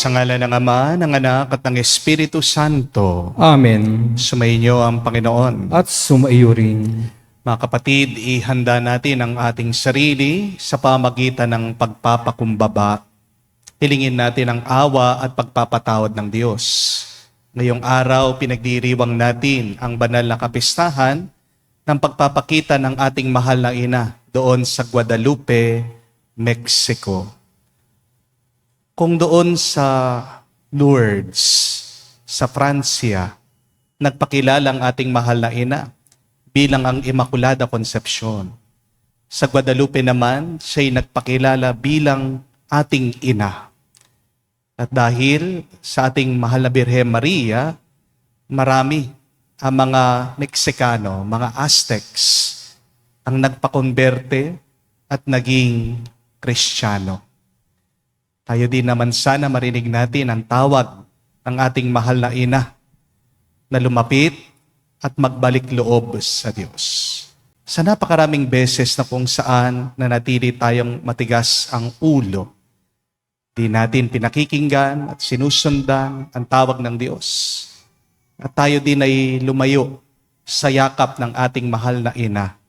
Sa ngalan ng Ama, ng Anak, at ng Espiritu Santo. Amen. Sumainyo ang Panginoon. At sumaiyo rin. Mga kapatid, ihanda natin ang ating sarili sa pamagitan ng pagpapakumbaba. Hilingin natin ang awa at pagpapatawad ng Diyos. Ngayong araw, pinagdiriwang natin ang banal na kapistahan ng pagpapakita ng ating mahal na ina doon sa Guadalupe, Mexico. Kung doon sa Lourdes, sa Francia, nagpakilala ang ating mahal na ina bilang ang Immaculada Concepcion. Sa Guadalupe naman, siya'y nagpakilala bilang ating ina. At dahil sa ating mahal na Birhen Maria, marami ang mga Meksikano, mga Aztecs, ang nagpakonberte at naging Kristiyano. Tayo din naman sana marinig natin ang tawag ng ating mahal na ina na lumapit at magbalik loob sa Diyos. Sa napakaraming beses na kung saan nanatili tayong matigas ang ulo, di natin pinakikinggan at sinusundan ang tawag ng Diyos. At tayo din ay lumayo sa yakap ng ating mahal na ina.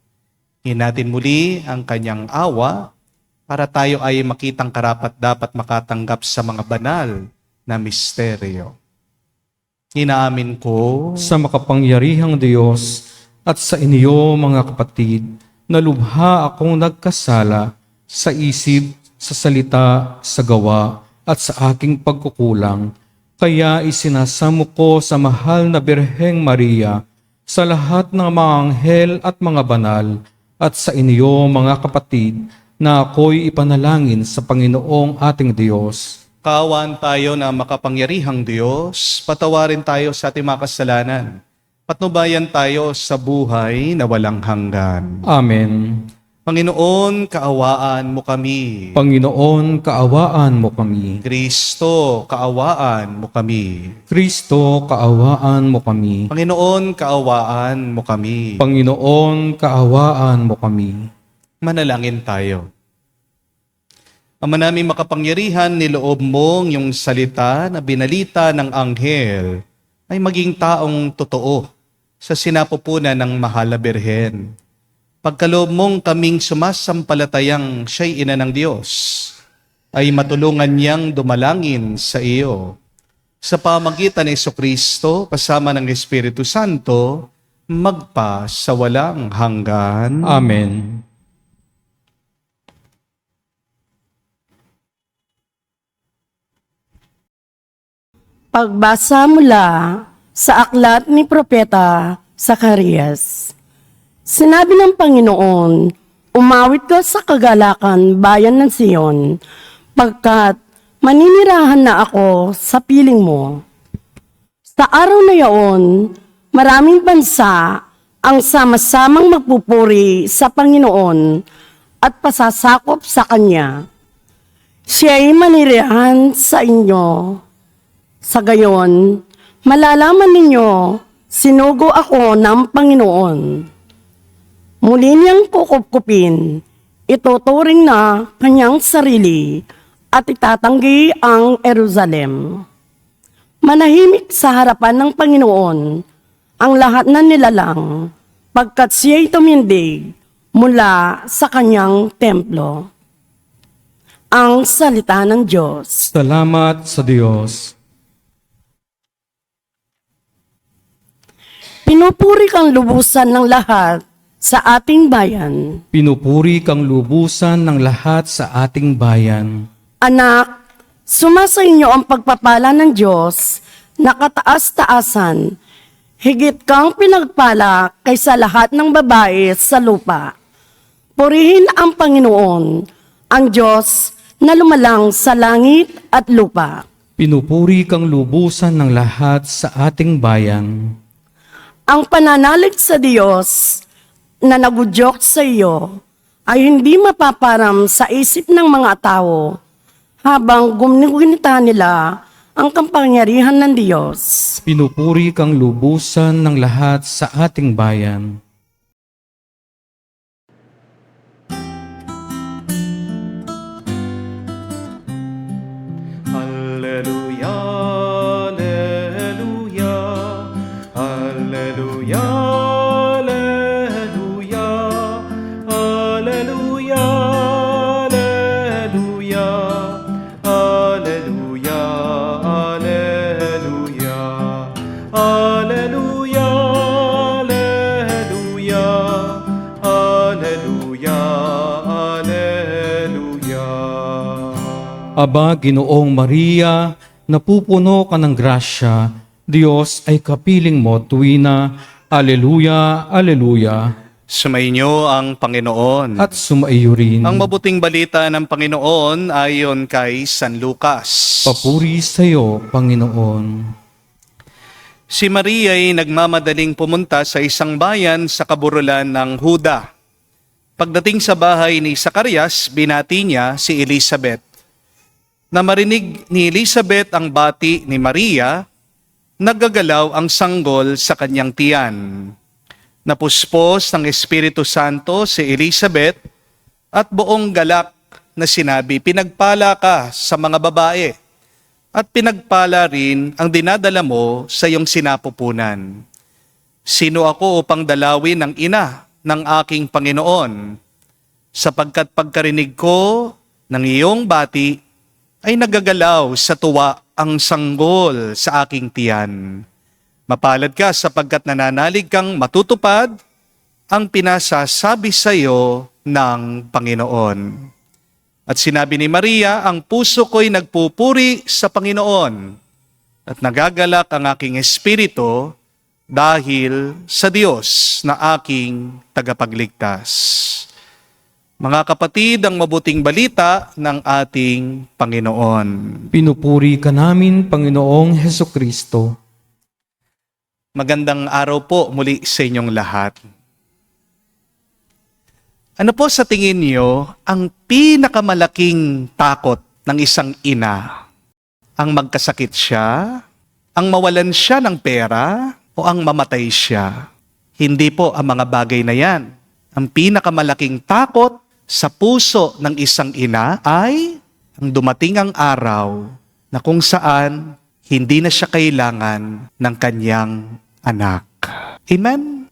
Hingin natin muli ang kanyang awa para tayo ay makitang karapat-dapat makatanggap sa mga banal na misteryo. Inaamin ko Sa makapangyarihang Diyos at sa inyo mga kapatid, na lubha akong nagkasala sa isip, sa salita, sa gawa, at sa aking pagkukulang. Kaya isinasamo ko sa mahal na Birheng Maria, sa lahat ng mga anghel at mga banal, at sa inyo mga kapatid, na ako'y ipanalangin sa Panginoong ating Diyos. kaawaan tayo na makapangyarihang Diyos, patawarin tayo sa ating mga kasalanan, patnubayan tayo sa buhay na walang hanggan. Amen. Panginoon, kaawaan mo kami. Panginoon, kaawaan mo kami. Kristo, kaawaan mo kami. Kristo, kaawaan mo kami. Panginoon, kaawaan mo kami. Panginoon, kaawaan mo kami. Manalangin tayo. Ama namin makapangyarihan, niloob mong yung salita na binalita ng anghel ay maging taong totoo sa sinapupunan ng mahal na Birhen. Pagkaloob mong kaming sumasampalatayang siya'y ina ng Diyos, ay matulungan niyang dumalangin sa iyo. Sa pamagitan ni Jesucristo, kasama ng Espiritu Santo, magpa sa walang hanggan. Amen. Pagbasa mula sa aklat ni Propeta Zacarias. Sinabi ng Panginoon, umawit ka sa kagalakan bayan ng Sion, pagkat maninirahan na ako sa piling mo. Sa araw na yaon, maraming bansa ang sama-samang magpupuri sa Panginoon at pasasakop sa Kanya. Siya'y manirahan sa inyo. Sa gayon, malalaman ninyo, sinugo ako ng Panginoon. Muli niyang kukupkupin, ituturing na kanyang sarili at itatanggi ang Jerusalem. Manahimik sa harapan ng Panginoon ang lahat ng nilalang, pagkat siya'y tumindig mula sa kanyang templo. Ang salita ng Diyos. Salamat sa Diyos. Pinupuri kang lubusan ng lahat sa ating bayan. Pinupuri kang lubusan ng lahat sa ating bayan. Anak, sumasa inyo ang pagpapala ng Diyos na kataas-taasan. Higit kang pinagpala kaysa lahat ng babae sa lupa. Purihin ang Panginoon, ang Diyos na lumalang sa langit at lupa. Pinupuri kang lubusan ng lahat sa ating bayan. Ang pananalig sa Diyos na nagudyok sa iyo ay hindi mapaparam sa isip ng mga tao habang guminita nila ang kapangyarihan ng Diyos. Pinupuri kang lubusan ng lahat sa ating bayan. Hallelujah. Aba, Ginoong Maria, napupuno ka ng grasya, Diyos ay kapiling mo tuwina. Aleluya, aleluya. Sumainyo ang Panginoon. At sumaiyo rin. Ang mabuting balita ng Panginoon ayon kay San Lucas. Papuri sa iyo, Panginoon. Si Maria ay nagmamadaling pumunta sa isang bayan sa kaburulan ng Huda. Pagdating sa bahay ni Zacarias, binati niya si Elizabeth. Na marinig ni Elizabeth ang bati ni Maria, naggagalaw ang sanggol sa kanyang tiyan. Napuspos ng Espiritu Santo si Elizabeth at buong galak na sinabi, "Pinagpala ka sa mga babae at pinagpala rin ang dinadala mo sa iyong sinapupunan. Sino ako upang dalawin ang ina ng aking Panginoon? Sapagkat pagkarinig ko ng iyong bati, ay nagagalaw sa tuwa ang sanggol sa aking tiyan. Mapalad ka sapagkat nananalig kang matutupad ang pinasasabi sa iyo ng Panginoon." At sinabi ni Maria, "Ang puso ko'y nagpupuri sa Panginoon at nagagalak ang aking espiritu dahil sa Diyos na aking tagapagligtas." Mga kapatid, ang mabuting balita ng ating Panginoon. Pinupuri ka namin, Panginoong Hesukristo. Magandang araw po muli sa inyong lahat. Ano po sa tingin niyo ang pinakamalaking takot ng isang ina? Ang magkasakit siya? Ang mawalan siya ng pera? O ang mamatay siya? Hindi po ang mga bagay na yan. Ang pinakamalaking takot sa puso ng isang ina ay ang dumating ang araw na kung saan hindi na siya kailangan ng kanyang anak. Amen?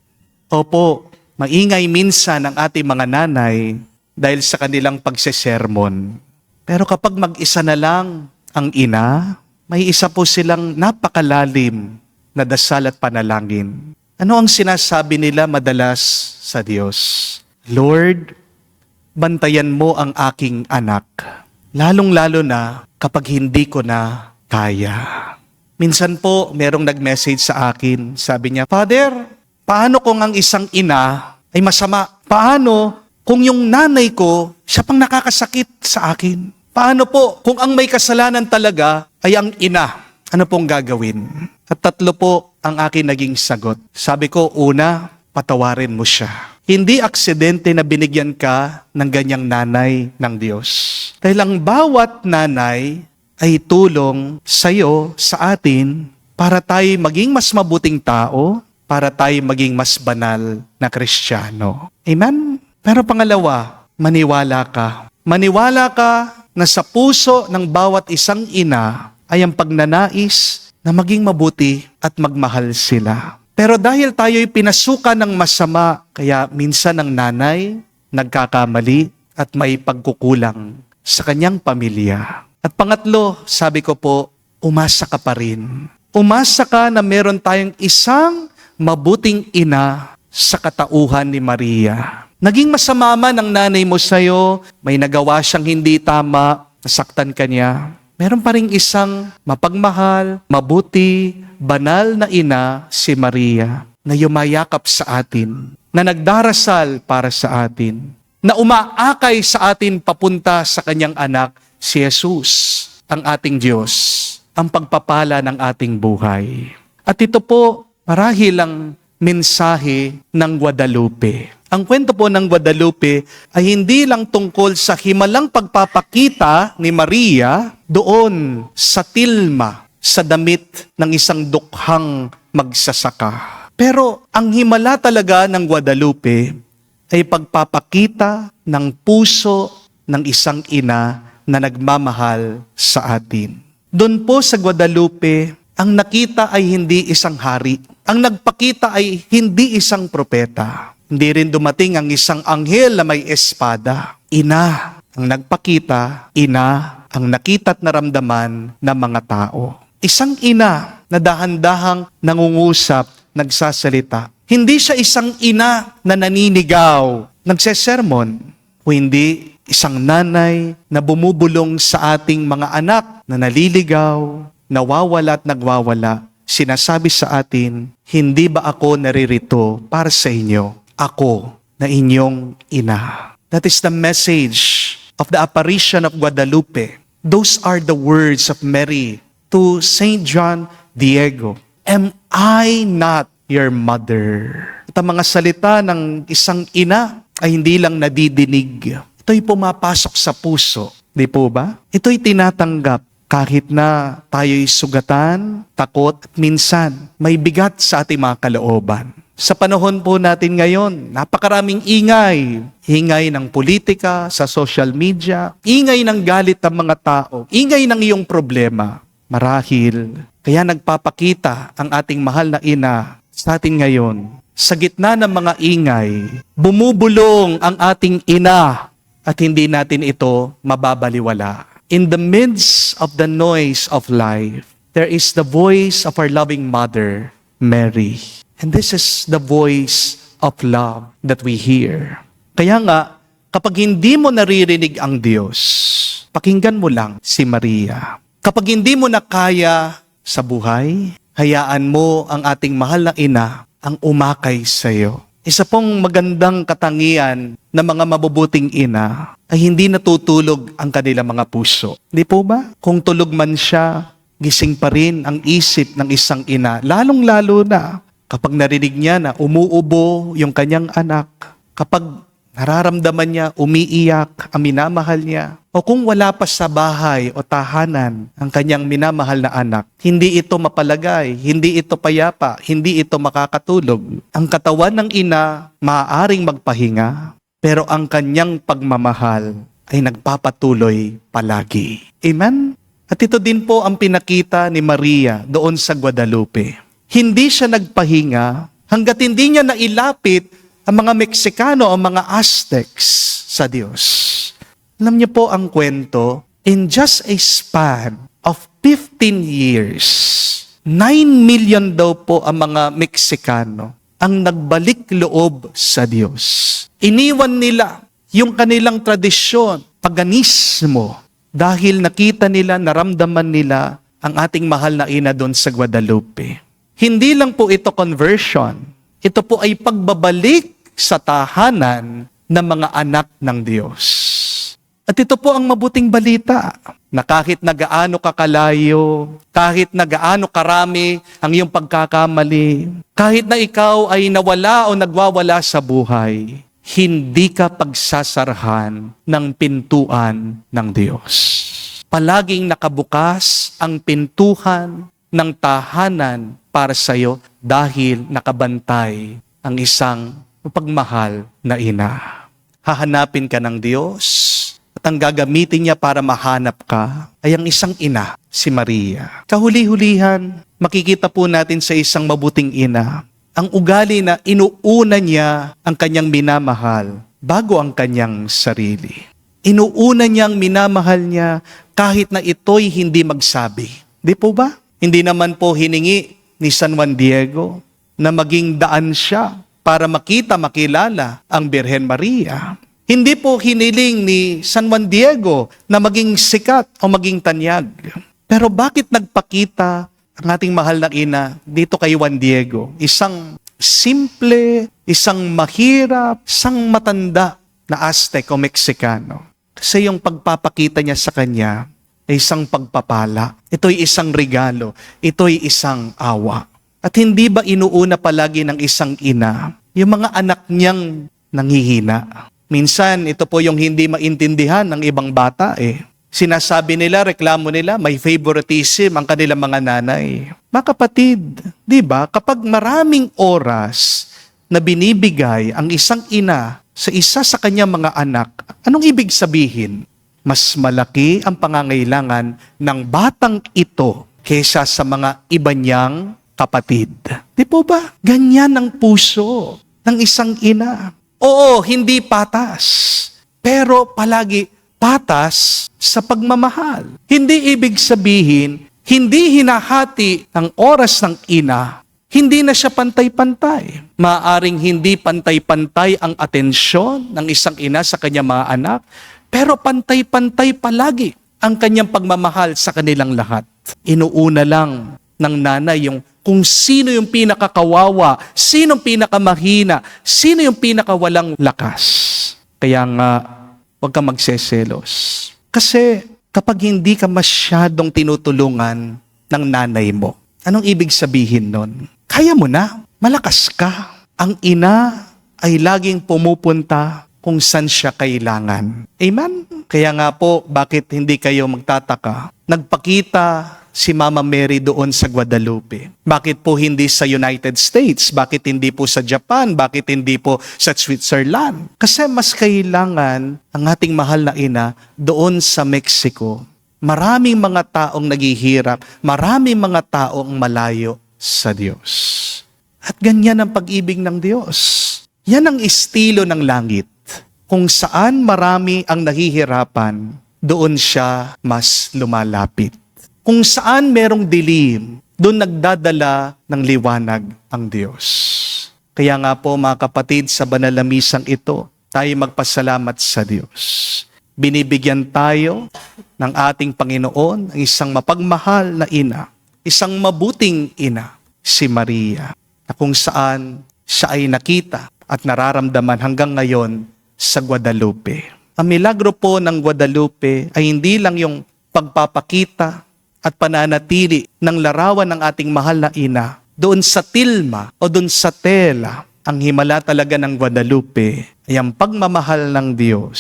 Opo, maingay minsan ang ating mga nanay dahil sa kanilang pagsesermon. Pero kapag mag-isa na lang ang ina, may isa po silang napakalalim na dasal at panalangin. Ano ang sinasabi nila madalas sa Diyos? "Lord, bantayan mo ang aking anak, lalong-lalo na kapag hindi ko na kaya." Minsan po, merong nag-message sa akin. Sabi niya, "Father, paano kung ang isang ina ay masama? Paano kung yung nanay ko, siya pang nakakasakit sa akin? Paano po kung ang may kasalanan talaga ay ang ina? Ano pong gagawin?" At 3 po ang akin naging sagot. Sabi ko, una, patawarin mo siya. Hindi aksidente na binigyan ka ng ganyang nanay ng Diyos. Dahil ang bawat nanay ay tulong sa'yo, sa atin, para tayo maging mas mabuting tao, para tayo maging mas banal na Kristiyano. Amen? Pero pangalawa, maniwala ka. Maniwala ka na sa puso ng bawat isang ina ay ang pagnanais na maging mabuti at magmahal sila. Pero dahil tayo'y pinasukan ng masama, kaya minsan ang nanay nagkakamali at may pagkukulang sa kanyang pamilya. At pangatlo, sabi ko po, umasa ka pa rin. Umasa ka na meron tayong isang mabuting ina sa katauhan ni Maria. Naging masama man ang nanay mo sa'yo, may nagawa siyang hindi tama, nasaktan ka niya. Meron pa rin isang mapagmahal, mabuti, banal na ina, si Maria, na yumayakap sa atin, na nagdarasal para sa atin, na umaakay sa atin papunta sa kanyang anak, si Jesus, ang ating Diyos, ang pagpapala ng ating buhay. At ito po, marahil ang mensahe ng Guadalupe. Ang kwento po ng Guadalupe ay hindi lang tungkol sa himalang pagpapakita ni Maria doon sa tilma, sa damit ng isang dukhang magsasaka. Pero ang himala talaga ng Guadalupe ay pagpapakita ng puso ng isang ina na nagmamahal sa atin. Doon po sa Guadalupe, ang nakita ay hindi isang hari. Ang nagpakita ay hindi isang propeta. Hindi rin dumating ang isang anghel na may espada. Ina ang nagpakita, ina ang nakita at naramdaman ng mga tao. Isang ina na dahan-dahang nangungusap, nagsasalita. Hindi siya isang ina na naninigaw, nagsesermon. O hindi, isang nanay na bumubulong sa ating mga anak na naliligaw, nawawala at nagwawala, sinasabi sa atin, hindi ba ako naririto para sa inyo? Ako na inyong ina. That is the message of the apparition of Guadalupe. Those are the words of Mary to Saint John Diego. Am I not your mother? At ang mga salita ng isang ina ay hindi lang nadidinig. Ito'y pumapasok sa puso. Di po ba? Ito'y tinatanggap kahit na tayo'y sugatan, takot, at minsan may bigat sa ating mga kalooban. Sa panahon po natin ngayon, napakaraming ingay. Ingay ng politika, sa social media, ingay ng galit ng mga tao, ingay ng iyong problema. Marahil, kaya nagpapakita ang ating mahal na ina sa atin ngayon. Sa gitna ng mga ingay, bumubulong ang ating ina at hindi natin ito mababaliwala. In the midst of the noise of life, there is the voice of our loving mother, Mary. And this is the voice of love that we hear. Kaya nga, kapag hindi mo naririnig ang Diyos, pakinggan mo lang si Maria. Kapag hindi mo na kaya sa buhay, hayaan mo ang ating mahal na ina ang umakay sa iyo. Isa pong magandang katangian ng mga mabubuting ina ay hindi natutulog ang kanilang mga puso. Di po ba? Kung tulog man siya, gising pa rin ang isip ng isang ina, lalong-lalo na kapag narinig niya na umuubo yung kanyang anak, kapag nararamdaman niya, umiiyak ang minamahal niya, o kung wala pa sa bahay o tahanan ang kanyang minamahal na anak, hindi ito mapalagay, hindi ito payapa, hindi ito makakatulog. Ang katawan ng ina maaaring magpahinga, pero ang kanyang pagmamahal ay nagpapatuloy palagi. Amen? At ito din po ang pinakita ni Maria doon sa Guadalupe. Hindi siya nagpahinga hanggat hindi niya nailapit ang mga Meksikano, ang mga Aztecs sa Diyos. Alam niyo po ang kwento, in just a span of 15 years, 9 million daw po ang mga Meksikano ang nagbalik loob sa Diyos. Iniwan nila yung kanilang tradisyon, paganismo, dahil nakita nila, naramdaman nila ang ating mahal na ina doon sa Guadalupe. Hindi lang po ito conversion, ito po ay pagbabalik sa tahanan ng mga anak ng Diyos. At ito po ang mabuting balita, na kahit na gaano kakalayo, kahit na gaano karami ang iyong pagkakamali, kahit na ikaw ay nawala o nagwawala sa buhay, hindi ka pagsasarhan ng pintuan ng Diyos. Palaging nakabukas ang pintuhan ng tahanan para sa iyo dahil nakabantay ang isang mapagmahal na ina. Hahanapin ka ng Diyos at ang gagamitin niya para mahanap ka ay ang isang ina, si Maria. Kahuli-hulihan, makikita po natin sa isang mabuting ina ang ugali na inuuna niya ang kanyang minamahal bago ang kanyang sarili. Inuuna niyang minamahal niya kahit na ito'y hindi magsabi. Di po ba? Hindi naman po hiningi ni San Juan Diego na maging daan siya para makilala ang Birhen Maria. Hindi po hiniling ni San Juan Diego na maging sikat o maging tanyag. Pero bakit nagpakita ang ating mahal na ina dito kay Juan Diego? Isang simple, isang mahirap, isang matanda na Aztec o Meksikano. Kasi yung pagpapakita niya sa kanya ay isang pagpapala. Ito'y isang regalo. Ito'y isang awa. At hindi ba inuuna palagi ng isang ina yung mga anak niyang nanghihina? Minsan, ito po yung hindi maintindihan ng ibang bata Sinasabi nila, reklamo nila, may favoritism ang kanilang mga nanay. Mga kapatid, di ba, kapag maraming oras na binibigay ang isang ina sa isa sa kanyang mga anak, anong ibig sabihin? Mas malaki ang pangangailangan ng batang ito kaysa sa mga iba niyang kapatid. Di po ba? Ganyan ang puso ng isang ina. Oo, hindi patas, pero palagi patas sa pagmamahal. Hindi ibig sabihin, hindi hinahati ang oras ng ina, hindi na siya pantay-pantay. Maaring hindi pantay-pantay ang atensyon ng isang ina sa kanyang mga anak, Pero pantay-pantay palagi ang kanyang pagmamahal sa kanilang lahat. Inuuna lang ng nanay yung kung sino yung pinakakawawa, sino yung pinakamahina, sino yung pinakawalang lakas. Kaya nga, huwag kang magseselos. Kasi kapag hindi ka masyadong tinutulungan ng nanay mo, anong ibig sabihin nun? Kaya mo na, malakas ka. Ang ina ay laging pumupunta kung saan siya kailangan. Amen? Kaya nga po, bakit hindi kayo magtataka? Nagpakita si Mama Mary doon sa Guadalupe. Bakit po hindi sa United States? Bakit hindi po sa Japan? Bakit hindi po sa Switzerland? Kasi mas kailangan ang ating mahal na ina doon sa Mexico. Maraming mga taong naghihirap, maraming mga taong malayo sa Diyos. At ganyan ang pag-ibig ng Diyos. Yan ang estilo ng langit. Kung saan marami ang nahihirapan, doon siya mas lumalapit. Kung saan merong dilim, doon nagdadala ng liwanag ang Diyos. Kaya nga po mga kapatid, sa banal na misang ito, tayo magpasalamat sa Diyos. Binibigyan tayo ng ating Panginoon ang isang mapagmahal na ina, isang mabuting ina, si Maria, na kung saan siya ay nakita at nararamdaman hanggang ngayon sa Guadalupe. Ang milagro po ng Guadalupe ay hindi lang yung pagpapakita at pananatili ng larawan ng ating mahal na ina doon sa tilma o doon sa tela. Ang himala talaga ng Guadalupe ay ang pagmamahal ng Diyos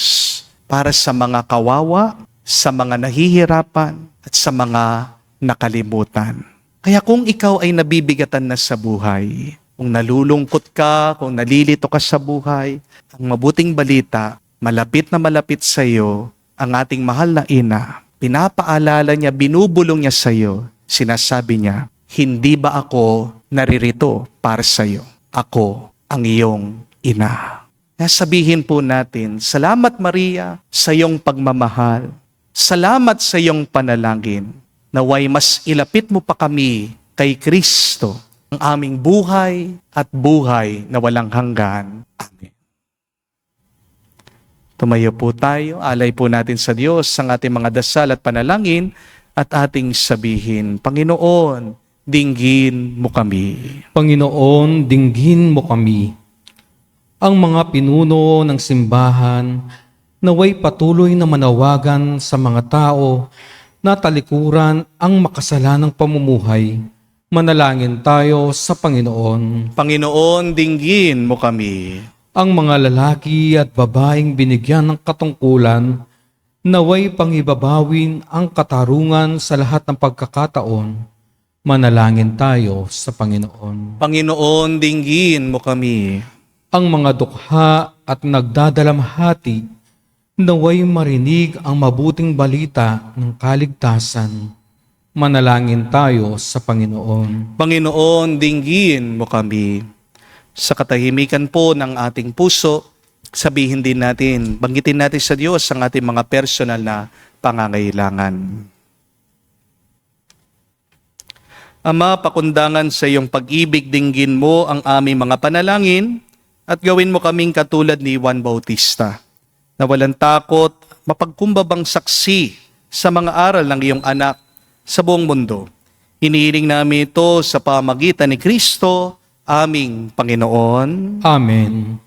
para sa mga kawawa, sa mga nahihirapan, at sa mga nakalimutan. Kaya kung ikaw ay nabibigatan na sa buhay, kung nalulungkot ka, kung nalilito ka sa buhay, ang mabuting balita, malapit na malapit sa iyo ang ating mahal na ina. Pinapaalala niya, binubulong niya sa iyo, sinasabi niya, hindi ba ako naririto para sa iyo? Ako ang iyong ina. Sabihin po natin, salamat Maria sa iyong pagmamahal. Salamat sa iyong panalangin. Naway mas ilapit mo pa kami kay Kristo, ang aming buhay at buhay na walang hanggan. Amen. Tumayo po tayo, alay po natin sa Diyos ang ating mga dasal at panalangin at ating sabihin, Panginoon, dinggin mo kami. Panginoon, dinggin mo kami. Ang mga pinuno ng simbahan naway patuloy na manawagan sa mga tao na talikuran ang makasalanang pamumuhay. Manalangin tayo sa Panginoon. Panginoon, dinggin mo kami. Ang mga lalaki at babaeng binigyan ng katungkulan, naway pangibabawin ang katarungan sa lahat ng pagkakataon. Manalangin tayo sa Panginoon. Panginoon, dinggin mo kami. Ang mga dukha at nagdadalamhati, naway marinig ang mabuting balita ng kaligtasan. Manalangin tayo sa Panginoon. Panginoon, dinggin mo kami. Sa katahimikan po ng ating puso, sabihin din natin, banggitin natin sa Diyos ang ating mga personal na pangangailangan. Ama, pakundangan sa iyong pag-ibig, dinggin mo ang aming mga panalangin at gawin mo kaming katulad ni Juan Bautista, na walang takot, mapagkumbabang saksi sa mga aral ng iyong anak sa buong mundo. Hinihiling namin ito sa pamagitan ni Kristo, aming Panginoon. Amen.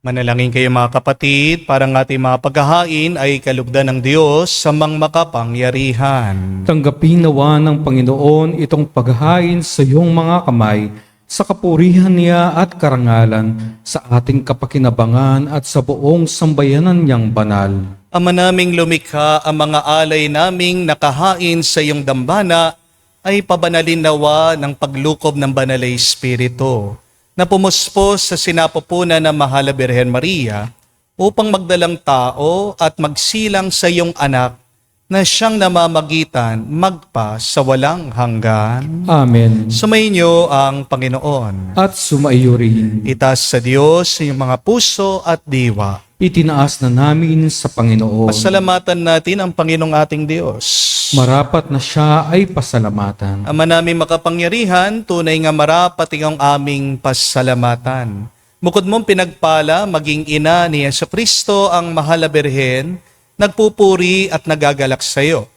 Manalangin kayo mga kapatid, para ang ating mga paghahain ay kalugdan ng Diyos sa makapangyarihan. Tanggapin nawa ng Panginoon itong paghahain sa iyong mga kamay, sa kapurihan niya at karangalan, sa ating kapakinabangan at sa buong sambayanan niyang banal. Ama naming lumikha, ang mga alay naming nakahain sa iyong dambana ay pabanalin nawa ng paglukob ng Banal Espiritu na pumuspos sa sinapupunan ng Mahal na Birhen Maria upang magdalang tao at magsilang sa iyong anak na siyang namamagitan magpa sa walang hanggan. Amen. Sumainyo ang Panginoon. At sumaiyo rin. Itaas sa Diyos yung mga puso at diwa. Itinaas na namin sa Panginoon. Pasalamatan natin ang Panginoong ating Diyos. Marapat na siya ay pasalamatan. Ama namin makapangyarihan, tunay nga marapat ang aming pasalamatan. Bukod mong pinagpala, maging ina ni Jesucristo ang Mahal na Birhen, nagpupuri at nagagalak sa iyo.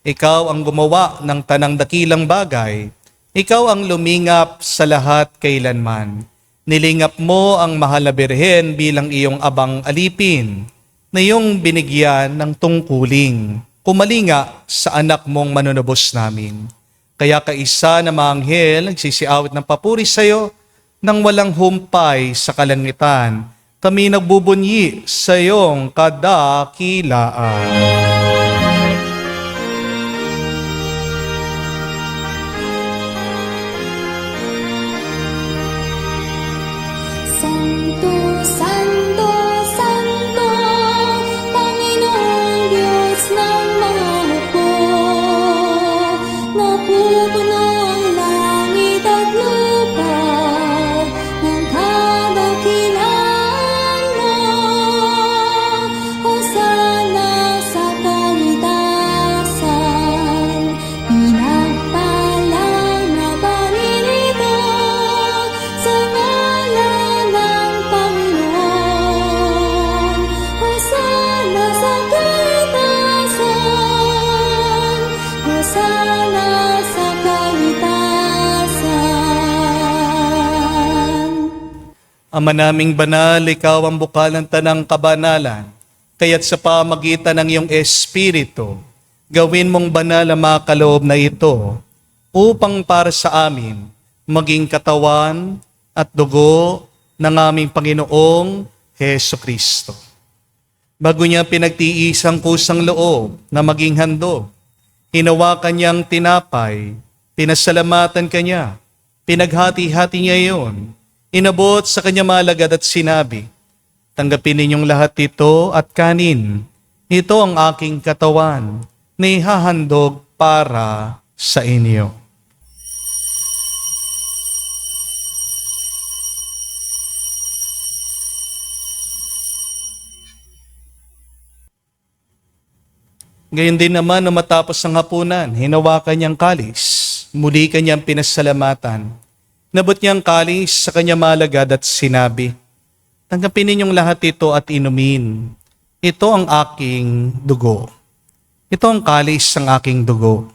Ikaw ang gumawa ng tanang dakilang bagay. Ikaw ang lumingap sa lahat kailanman. Nilingap mo ang Mahal na Birhen bilang iyong abang alipin, na iyong binigyan ng tungkuling. Kumalinga sa anak mong manunubos namin. Kaya kaisa na mga anghel nagsisiawit ng papuri sa iyo nang walang humpay sa kalangitan. Kami nagbubunyi sa iyong kadakilaan. Santo, Santo, Santo, Panginoong Diyos ng mga hukbo. Napupuno ang langit at lupa ng kadakilaan mo. Hosana sa kalitasan, pinagpalang na paninito sa ngalan ng Panginoon. Hosana sa kalitasan, Hosana sa kalitasan. Ama naming banal, ikaw ang bukal ng tanang kabanalan. Kaya't sa pamagitan ng iyong Espiritu, gawin mong banal ang mga kaloob na ito upang para sa amin maging katawan at dugo ng aming Panginoong Jesucristo. Bago niya pinagtiis ang kusang loob na maging handog, hinawakan niyang tinapay, pinasalamatan kanya, pinaghati-hati niya iyon, inabot sa kanya malagad at sinabi, tanggapin ninyong lahat ito at kanin. Ito ang aking katawan na ihahandog para sa inyo. Gayon din naman na matapos ang hapunan, hinawakan niyang kalis, muli kanyang pinasalamatan. Nabot niyang kalis sa kanya malagad at sinabi, tanggapin ninyong lahat ito at inumin. Ito ang aking dugo. Ito ang kalis ng aking dugo,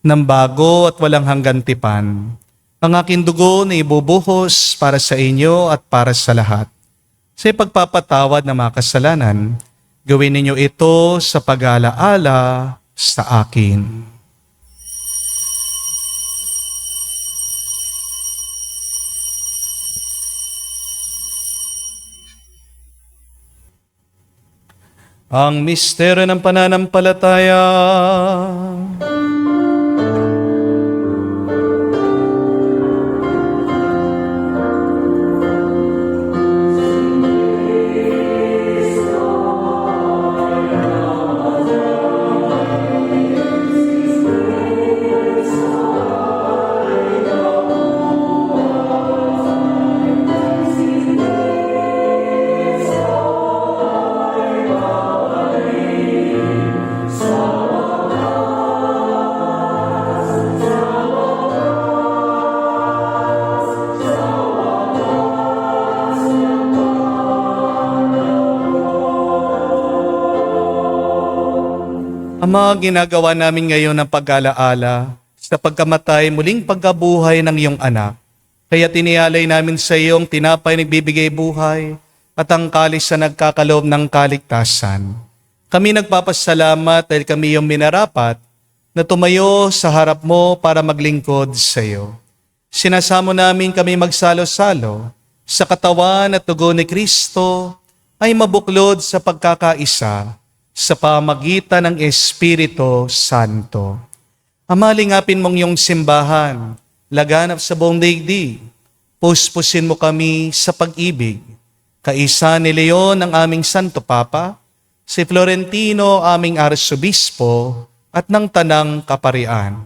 ng bago at walang hanggan tipan. Ang aking dugo na ibubuhos para sa inyo at para sa lahat. Sa pagpapatawad ng mga kasalanan, gawin ninyo ito sa pag-alaala sa akin. Ang misteryo ng pananampalataya. Ang mga ginagawa namin ngayon ng pag-alaala sa pagkamatay, muling pagkabuhay ng iyong anak. Kaya tinialay namin sa iyong tinapay nagbibigay buhay at ang kalis na nagkakaloob ng kaligtasan. Kami nagpapasalamat dahil kami yung minarapat na tumayo sa harap mo para maglingkod sa iyo. Sinasamo namin kami magsalo-salo sa katawan at dugo ni Kristo ay mabuklod sa pagkakaisa sa pamagitan ng Espiritu Santo. Amalingapin mong iyong simbahan, laganap sa buong daigdig. Puspusin mo kami sa pag-ibig. Kaisa ni Leon ang aming Santo Papa, si Florentino aming Arsobispo at ng Tanang Kaparian.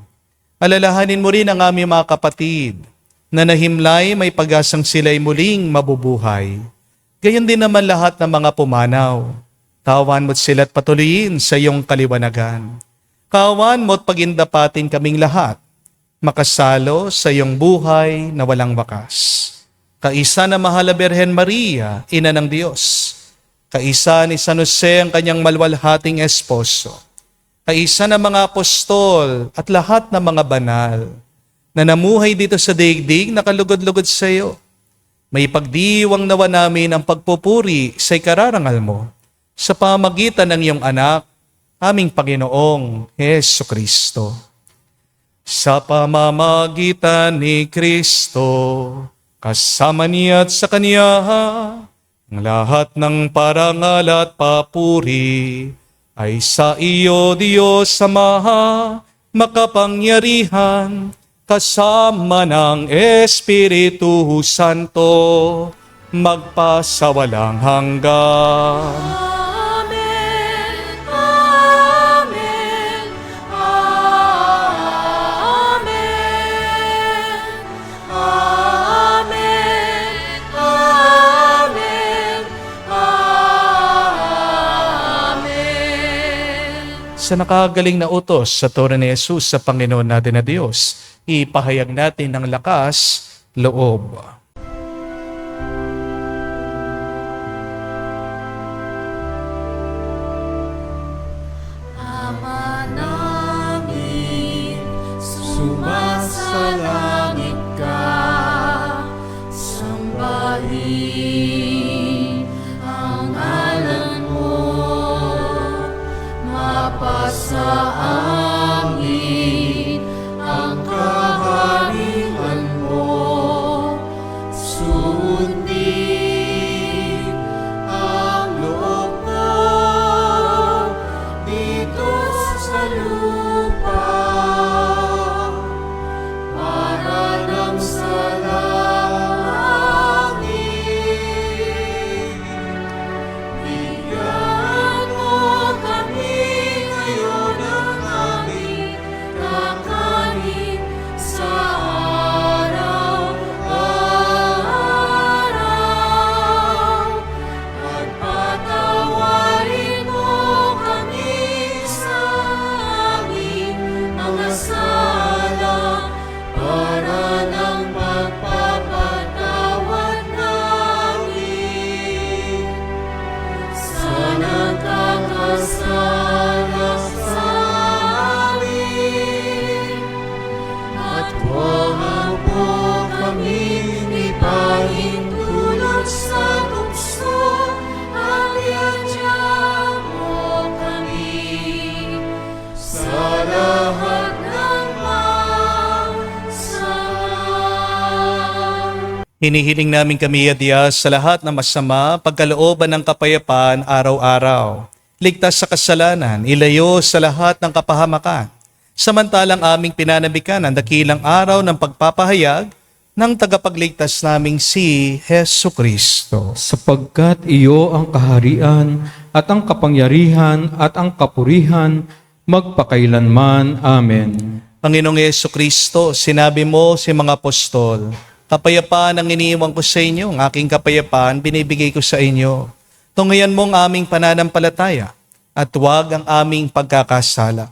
Alalahanin mo rin ang aming mga kapatid na nahimlay may pag-asang sila'y muling mabubuhay. Gayon din naman lahat ng mga pumanaw. Kawan mo't sila't patuloyin sa iyong kaliwanagan. Kawan mo't pagindapatin kaming lahat, makasalo sa iyong buhay na walang wakas. Kaisa na mahal na Birhen Maria, Ina ng Diyos. Kaisa ni San Jose ang kanyang malwalhating esposo. Kaisa na mga apostol at lahat ng mga banal na namuhay dito sa daigdig na kalugod-lugod sa iyo. May pagdiwang nawa namin ang pagpupuri sa ikararangal mo sa pamagitan ng iyong anak, aming Panginoong Hesu Kristo. Sa pamamagitan ni Kristo, kasama niya at sa Kanya, ang lahat ng parangal at papuri ay sa iyo, Diyos Ama, makapangyarihan, kasama ng Espiritu Santo, magpasawalang hanggan. Amen. Amen. Amen. Amen. Amen. Amen. Sa nakagaling na utos sa Toro ni Jesus sa Panginoon natin na Diyos, ipahayag natin ng lakas, loob. Ama namin, sumasalangit ka, sambahin ang ngalan mo, mapasa amin ang kaharian mo, sundin ang loob mo dito sa lupa para nang sa langit. Bigyan mo kami ngayon ng aming kakanin sa araw-araw at patawarin mo kami sa aming mga sala para ng pagpapatawad namin sa nagkakasala sa amin. At huwag mo kaming ipahintulot sa tukso, at iadya mo kami sa lahat ng masama. Hinihiling namin kami, Diyos, sa lahat ng masama, pagkalooban ng kapayapaan araw-araw. Ligtas sa kasalanan, ilayo sa lahat ng kapahamakan. Samantalang aming pinanabikan ang dakilang araw ng pagpapahayag ng tagapagligtas naming si Hesu Kristo. Sapagkat iyo ang kaharian at ang kapangyarihan at ang kapurihan magpakailanman. Amen. Panginoong Hesu Kristo, sinabi mo si mga apostol, kapayapaan ang iniiwan ko sa inyo, ang aking kapayapaan binibigay ko sa inyo. Tungayan mo ang aming pananampalataya at huwag ang aming pagkakasala.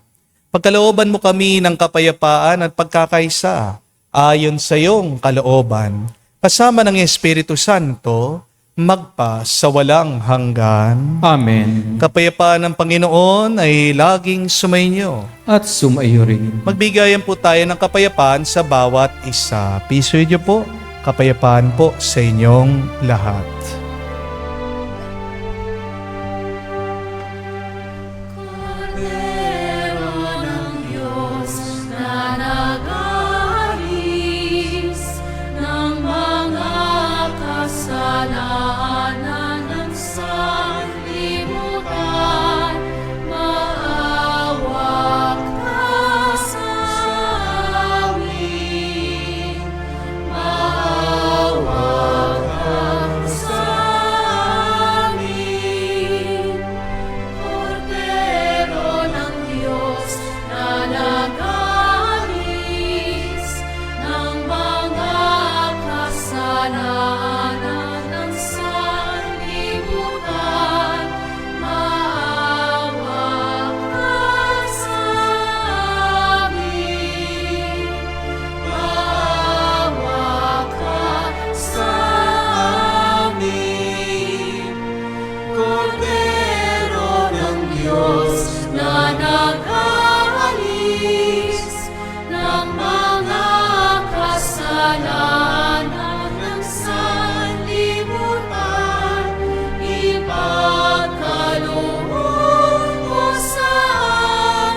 Pagkalooban mo kami ng kapayapaan at pagkakaisa ayon sa iyong kalooban, kasama ng Espiritu Santo, magpa sa walang hanggan. Amen. Kapayapaan ng Panginoon ay laging sumainyo. At sumaiyo rin. Magbigayan po tayo ng kapayapaan sa bawat isa. Piso niyo po, kapayapaan po sa inyong lahat. kasalanan ng sanlibutan, maawa ka sa amin. Maawa ka sa amin. Kordero ng Diyos na nag-alis ng mga kasalanan ng sanlibutan, maawa ka sa amin. Maawa ka sa amin. Kordero ng Diyos na nag-aalis ng mga kasalanan ng sanlibutan, ipagkaloob mo sa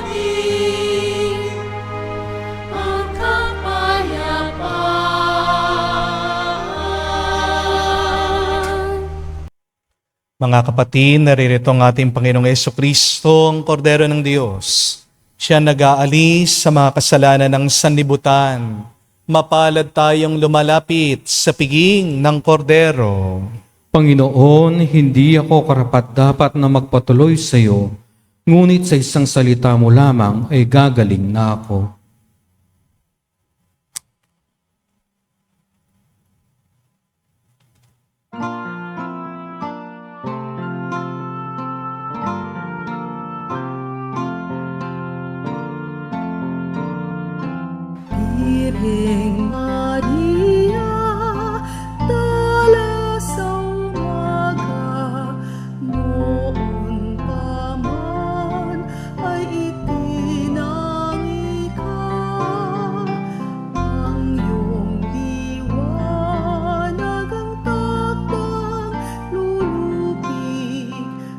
amin ang kapayapaan. Mga kapatid, naririto ang ating Panginoong Jesucristo, ang Kordero ng Diyos. Siya nag-aalis sa mga kasalanan ng sanlibutan. Mapalad tayong lumalapit sa piging ng Kordero. Panginoon, hindi ako karapat-dapat na magpatuloy sa iyo, ngunit sa isang salita mo lamang ay gagaling na ako. Birheng Maria, dala sa umaga, noon pa man ay itinangi ka. Ang iyong liwanag ang takdang lulupig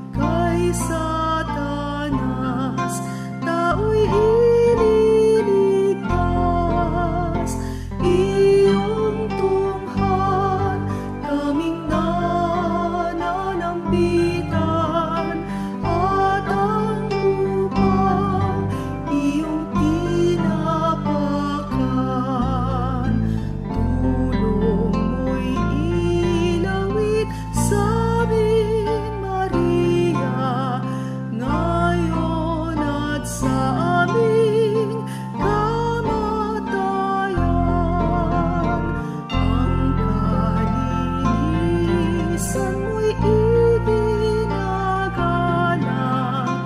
kay Satanas, tao'y ililigtas. Iyong tunghan kaming nananambitan, at ang lupang iyong tinapakan. Tulong mo'y ilawit sa amin, Maria, ngayon at sa aming kamatayan. Ang kalinisan mo'y iginagalang,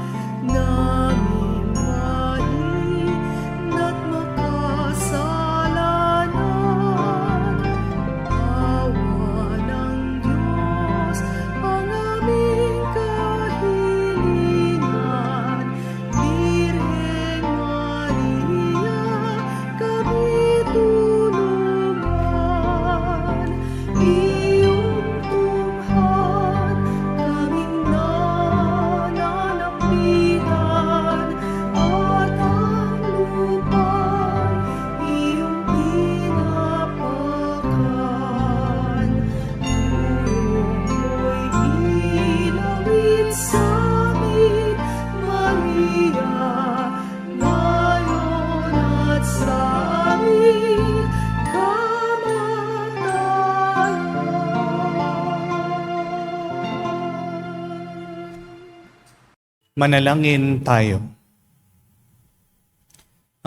naming mahina't makasalanan. Awa ng Diyos ang aming kahilingan. Birheng Maria, kami tulungan. Iyong tunghan kaming nananambitan, at ang lupang iyong tinapakan. Tulong mo'y ilawit sa amin, Maria, ngayon at sa aming kamatayan. Manalangin tayo.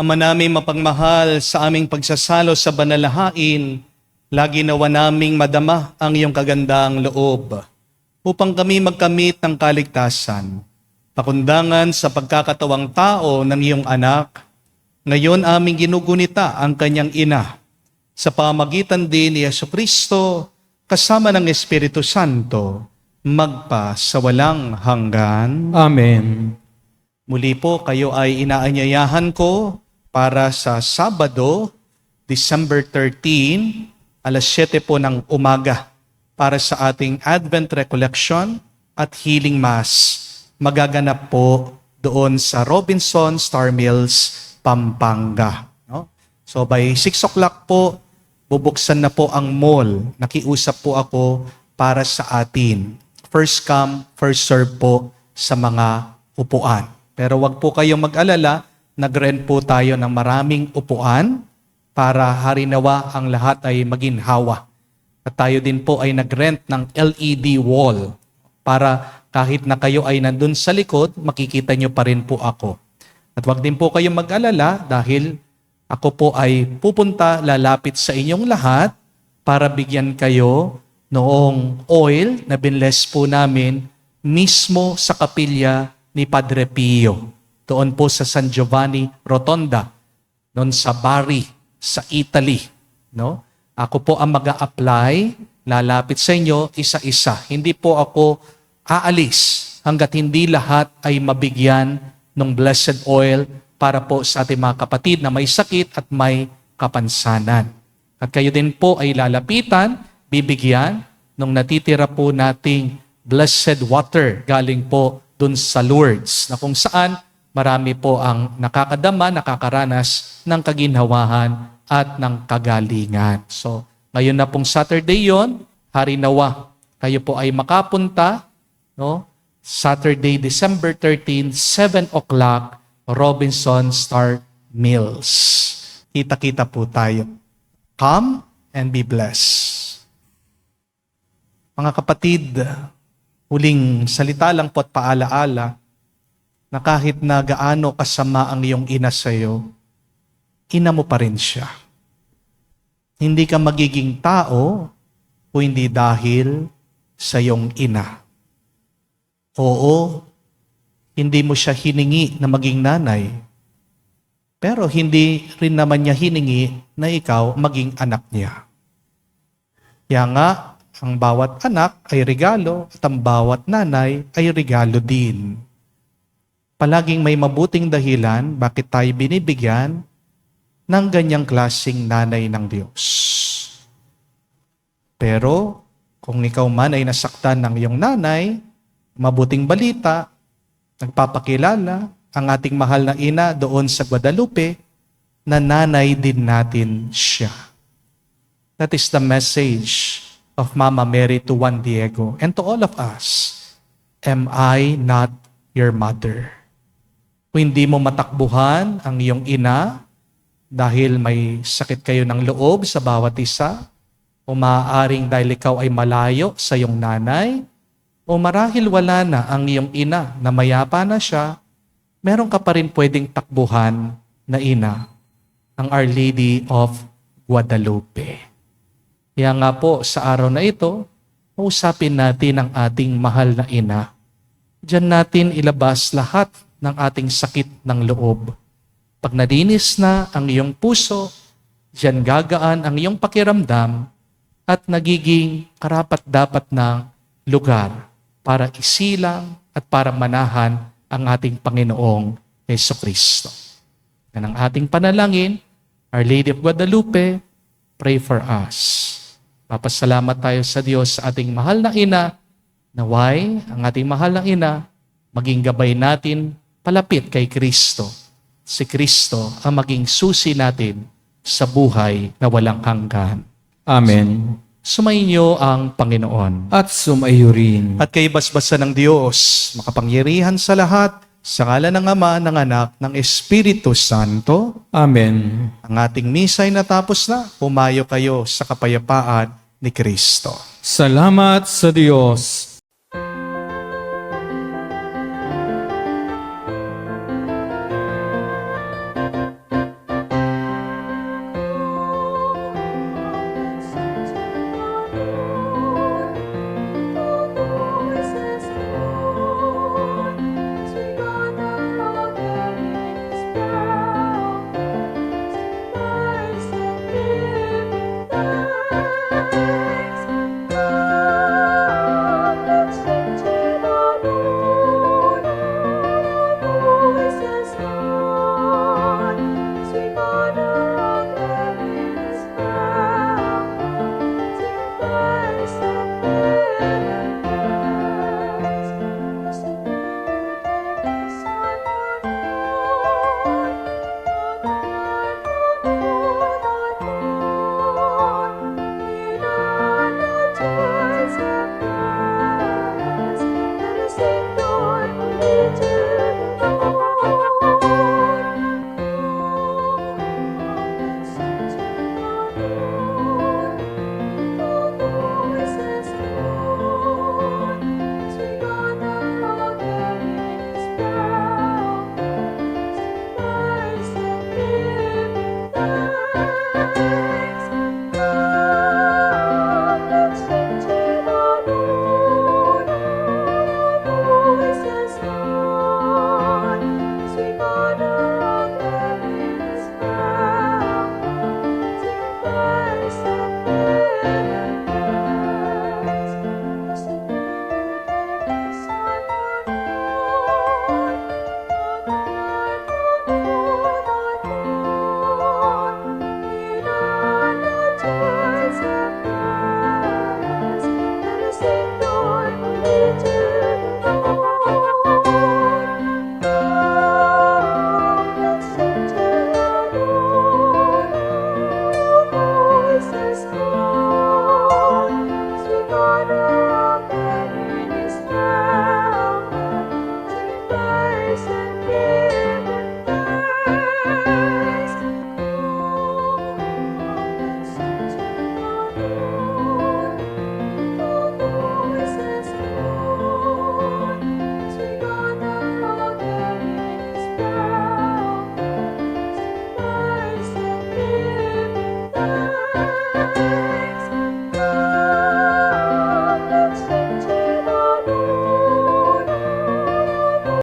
Ama namin mapagmahal, sa aming pagsasalo sa banalhain, lagi nawa naming madama ang iyong kagandang loob upang kami magkamit ng kaligtasan. Pakundangan sa pagkakatawang tao ng iyong anak, ngayon aming ginugunita ang kanyang ina sa pamagitan din ni Jesucristo kasama ng Espiritu Santo, magpa sa walang hanggan. Amen. Muli po kayo ay inaanyayahan ko para sa Sabado, December 13, alas 7 po ng umaga para sa ating Advent Recollection at Healing Mass. Magaganap po doon sa Robinson Star Mills, Pampanga. No? So by 6 o'clock po, bubuksan na po ang mall. Nakiusap po ako para sa atin. First come, first serve po sa mga upuan. Pero wag po kayong mag-alala, nag-rent po tayo ng maraming upuan para harinawa ang lahat ay maginhawa. At tayo din po ay nag-rent ng LED wall para kahit na kayo ay nandun sa likod, makikita nyo pa rin po ako. At wag din po kayong mag-alala dahil ako po ay pupunta, lalapit sa inyong lahat para bigyan kayo noong oil na binless po namin mismo sa kapilya ni Padre Pio. Doon po sa San Giovanni Rotonda, doon sa Bari, sa Italy. No? Ako po ang mag-a-apply, lalapit sa inyo isa-isa. Hindi po ako aalis hanggat hindi lahat ay mabigyan ng blessed oil para po sa ating mga kapatid na may sakit at may kapansanan. At kayo din po ay lalapitan, bibigyan nung natitira po nating blessed water galing po dun sa Lourdes na kung saan marami po ang nakakadama, nakakaranas ng kaginhawahan at ng kagalingan. So, ngayon na pong Saturday yon, harinawa. Kayo po ay makapunta, no? Saturday, December 13, 7 o'clock, Robinson Star Mills. Kita-kita po tayo. Come and be blessed. Mga kapatid, huling salita lang po at paalaala na kahit na gaano kasama ang iyong ina sa'yo, ina mo pa rin siya. Hindi ka magiging tao kung hindi dahil sa iyong ina. Oo, hindi mo siya hiningi na maging nanay, pero hindi rin naman niya hiningi na ikaw maging anak niya. Kaya nga, ang bawat anak ay regalo at ang bawat nanay ay regalo din. Palaging may mabuting dahilan bakit tayo binibigyan ng ganyang klaseng nanay ng Diyos. Pero kung ikaw man ay nasaktan ng iyong nanay, mabuting balita, nagpapakilala ang ating mahal na ina doon sa Guadalupe na nanay din natin siya. That is the message of Mama Mary to Juan Diego and to all of us. Am I not your mother? Kung hindi mo matakbuhan ang iyong ina dahil may sakit kayo ng loob sa bawat isa, o maaaring dahil ikaw ay malayo sa iyong nanay, o marahil wala na ang iyong ina na mayapa na siya, meron ka pa rin pwedeng takbuhan na ina, ang Our Lady of Guadalupe. Kaya nga po sa araw na ito, usapin natin ang ating mahal na ina. Diyan natin ilabas lahat ng ating sakit ng loob. Pag nalinis na ang iyong puso, diyan gagaan ang iyong pakiramdam at nagiging karapat-dapat ng lugar para isilang at para manahan ang ating Panginoong Jesucristo. Yan ang ating panalangin. Our Lady of Guadalupe, pray for us. Papasalamat tayo sa Diyos sa ating mahal na ina, naway ang ating mahal na ina maging gabay natin palapit kay Kristo. Si Kristo ang maging susi natin sa buhay na walang hanggan. Amen. Sumainyo ang Panginoon. At sumayo rin. At kay basbasa ng Diyos, makapangyarihan sa lahat, sa ngalan ng Ama, ng Anak, ng Espiritu Santo. Amen. Ang ating misa ay natapos na. Pumayo kayo sa kapayapaan ni Kristo. Salamat sa Diyos.